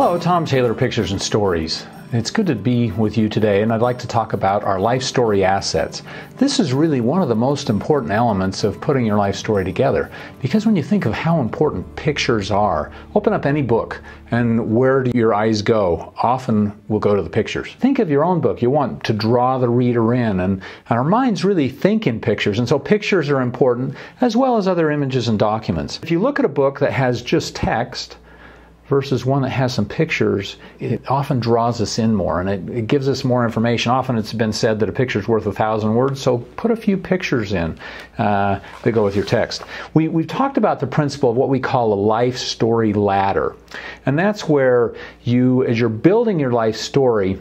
Hello, Tom Taylor, Pictures and Stories. It's good to be with you today, and I'd like to talk about our life story assets. This is really one of the most important elements of putting your life story together, because when you think of how important pictures are, open up any book, and where do your eyes go? Often will go to the pictures. Think of your own book. You want to draw the reader in, and our minds really think in pictures, and so pictures are important, as well as other images and documents. If you look at a book that has just text, versus one that has some pictures, it often draws us in more, and it gives us more information. Often it's been said that a picture's worth 1,000 words, so put a few pictures in that go with your text. We've talked about the principle of what we call a life story ladder, and that's where you, as you're building your life story,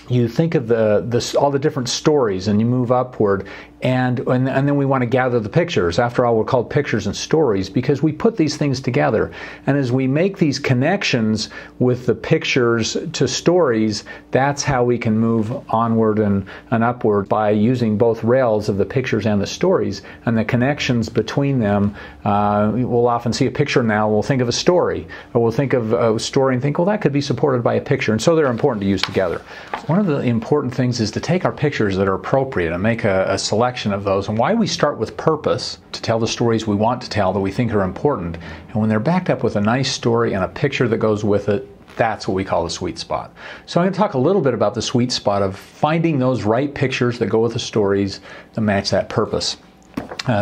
you think of all the different stories, and you move upward, and then we want to gather the pictures. After all, we're called pictures and stories because we put these things together. And as we make these connections with the pictures to stories, that's how we can move onward and upward by using both rails of the pictures and the stories, and the connections between them. We'll often see a picture now, we'll think of a story, or we'll think of a story and think, well, that could be supported by a picture, and so they're important to use together. One of the important things is to take our pictures that are appropriate and make a selection of those, and why we start with purpose, to tell the stories we want to tell that we think are important, and when they're backed up with a nice story and a picture that goes with it, that's what we call the sweet spot. So I'm going to talk a little bit about the sweet spot of finding those right pictures that go with the stories that match that purpose.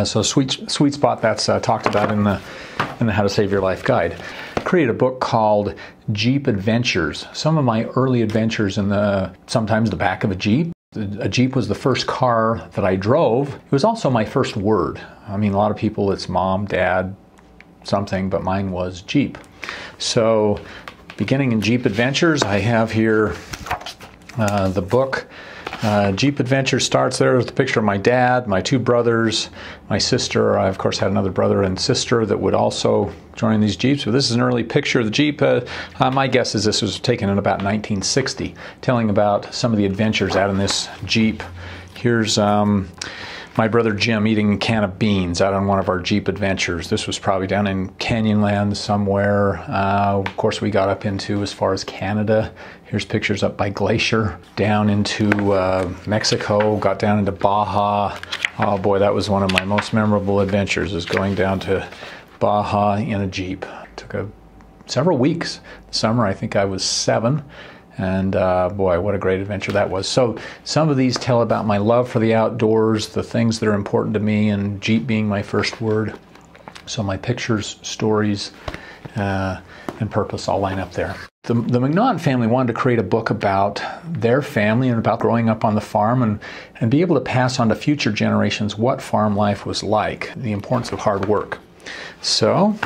So sweet spot, that's talked about in the How to Save Your Life guide. I created a book called Jeep Adventures. Some of my early adventures in sometimes the back of a Jeep. A Jeep was the first car that I drove. It was also my first word. I mean, a lot of people, it's mom, dad, something, but mine was Jeep. So beginning in Jeep Adventures, I have here the book. Jeep Adventures starts there with a picture of my dad, my two brothers, my sister. I, of course, had another brother and sister that would also join these Jeeps. So this is an early picture of the Jeep. My guess is this was taken in about 1960, telling about some of the adventures out in this Jeep. Here's my brother Jim eating a can of beans out on one of our Jeep adventures. This was probably down in Canyonland somewhere. Of course, we got up into as far as Canada. Here's pictures up by Glacier, down into Mexico, got down into Baja. Oh boy, that was one of my most memorable adventures, is going down to Baja in a Jeep. It took several weeks. The summer, I think I was 7. And boy, what a great adventure that was. So some of these tell about my love for the outdoors, the things that are important to me, and Jeep being my first word. So my pictures, stories, and purpose all line up there. The McNaughton family wanted to create a book about their family and about growing up on the farm, and be able to pass on to future generations what farm life was like, the importance of hard work. So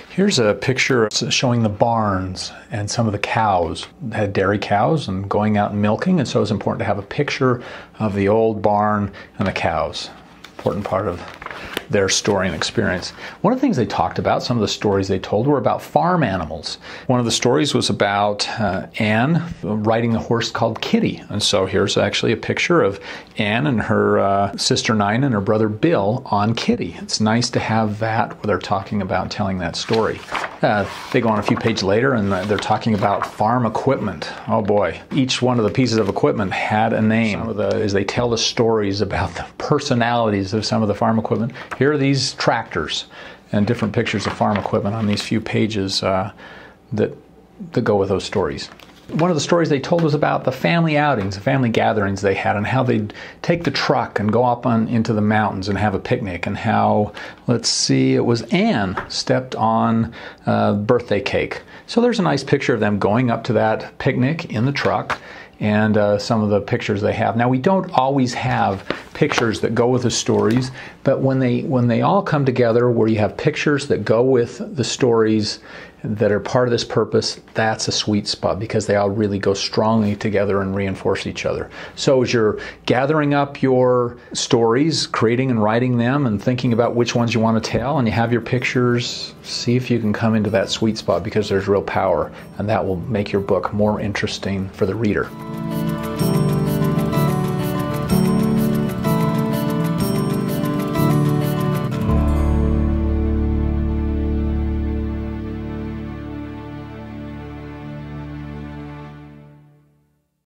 here's a picture showing the barns and some of the cows. They had dairy cows and going out and milking, and so it's important to have a picture of the old barn and the cows. Important part of their story and experience. One of the things they talked about, some of the stories they told, were about farm animals. One of the stories was about Anne riding a horse called Kitty. And so here's actually a picture of Anne and her sister Nina and her brother Bill on Kitty. It's nice to have that where they're talking about telling that story. They go on a few pages later and they're talking about farm equipment. Oh boy, each one of the pieces of equipment had a name. As they tell the stories about the personalities of some of the farm equipment, here are these tractors and different pictures of farm equipment on these few pages that go with those stories. One of the stories they told was about the family outings, the family gatherings they had, and how they'd take the truck and go up into the mountains and have a picnic, and how, let's see, it was Anne stepped on birthday cake. So there's a nice picture of them going up to that picnic in the truck, and some of the pictures they have. Now, we don't always have pictures that go with the stories, but when they all come together where you have pictures that go with the stories that are part of this purpose, that's a sweet spot, because they all really go strongly together and reinforce each other. So as you're gathering up your stories, creating and writing them, and thinking about which ones you want to tell, and you have your pictures, see if you can come into that sweet spot, because there's real power, and that will make your book more interesting for the reader.